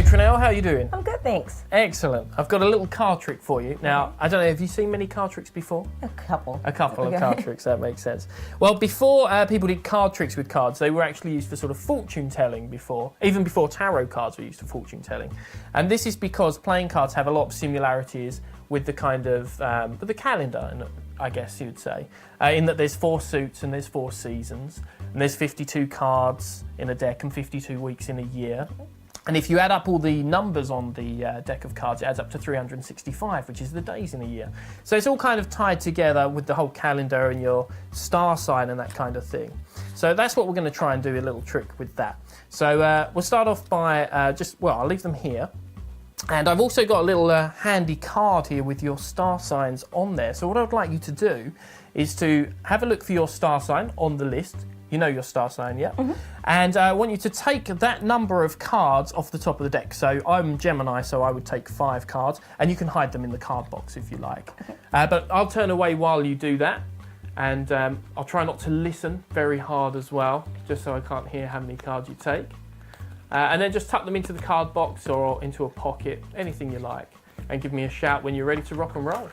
Trinell, how are you doing? I'm good, thanks. Excellent. I've got a little card trick for you. Now, I don't know, have you seen many card tricks before? A couple. A couple of card tricks, that makes sense. Well, before people did card tricks with cards, they were actually used for sort of fortune telling before. Even before tarot cards were used for fortune telling. And this is because playing cards have a lot of similarities with the kind of, with the calendar, I guess you'd say, in that there's 4 suits and there's 4 seasons, and there's 52 cards in a deck and 52 weeks in a year. And if you add up all the numbers on the deck of cards, it adds up to 365, which is the days in a year. So it's all kind of tied together with the whole calendar and your star sign and that kind of thing. So that's what we're going to try and do, a little trick with that. So we'll start off by I'll leave them here. And I've also got a little handy card here with your star signs on there. So what I'd like you to do is to have a look for your star sign on the list. You know your star sign, yeah? Mm-hmm. And I want you to take that number of cards off the top of the deck. So I'm Gemini, so I would take 5 cards, and you can hide them in the card box if you like. Okay. But I'll turn away while you do that, and I'll try not to listen very hard as well, just so I can't hear how many cards you take. And then just tuck them into the card box or into a pocket, anything you like, and give me a shout when you're ready to rock and roll.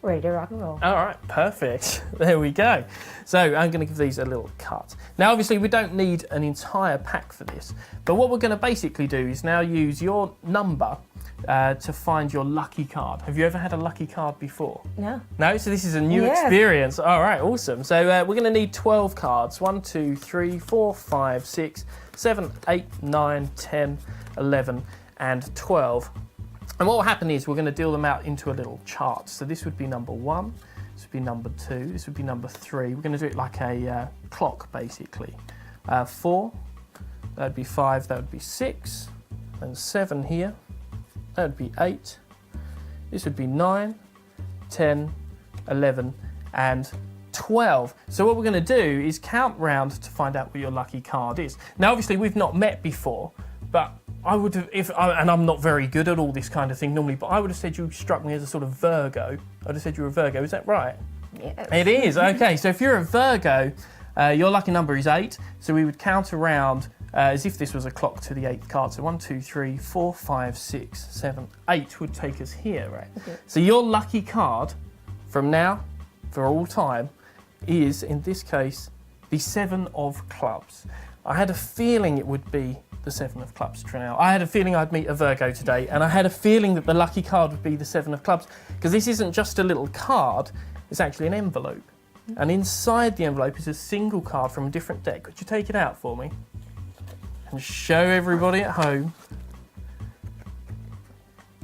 Ready to rock and roll. All right, perfect. There we go. So I'm going to give these a little cut. Now, obviously, we don't need an entire pack for this, but what we're going to basically do is now use your number to find your lucky card. Have you ever had a lucky card before? No. No? So this is a new experience. All right, awesome. So we're going to need 12 cards. 1, 2, 3, 4, 5, 6, 7, 8, 9, 10, 11, and 12. And what will happen is we're going to deal them out into a little chart. So this would be number 1, this would be number 2, this would be number 3. We're going to do it like a clock, basically. 4, that would be 5, that would be 6, and 7 here. That would be 8. This would be 9, 10, 11, and 12. So what we're going to do is count round to find out what your lucky card is. Now, obviously, we've not met before, but I would have, and I'm not very good at all this kind of thing normally, but I would have said you struck me as a sort of Virgo. I'd have said you were a Virgo. Is that right? Yes. It is. Okay, so if you're a Virgo, your lucky number is 8. So we would count around as if this was a clock to the 8th card. So 1, 2, 3, 4, 5, 6, 7, 8 would take us here, right? Okay. So your lucky card from now for all time is, in this case, the 7 of clubs. I had a feeling it would be the 7 of clubs, Trinell. I had a feeling I'd meet a Virgo today, and I had a feeling that the lucky card would be the 7 of clubs, because this isn't just a little card, it's actually an envelope. And inside the envelope is a single card from a different deck. Could you take it out for me and show everybody at home?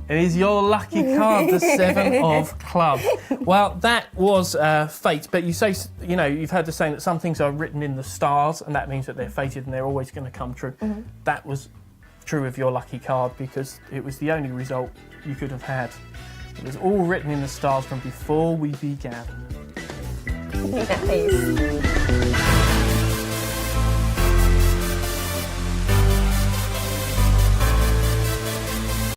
It is your lucky card, the 7 of clubs. Well, that was fate, but you say, you know, you've heard the saying that some things are written in the stars, and that means that they're fated and they're always going to come true. Mm-hmm. That was true of your lucky card because it was the only result you could have had. It was all written in the stars from before we began. Nice.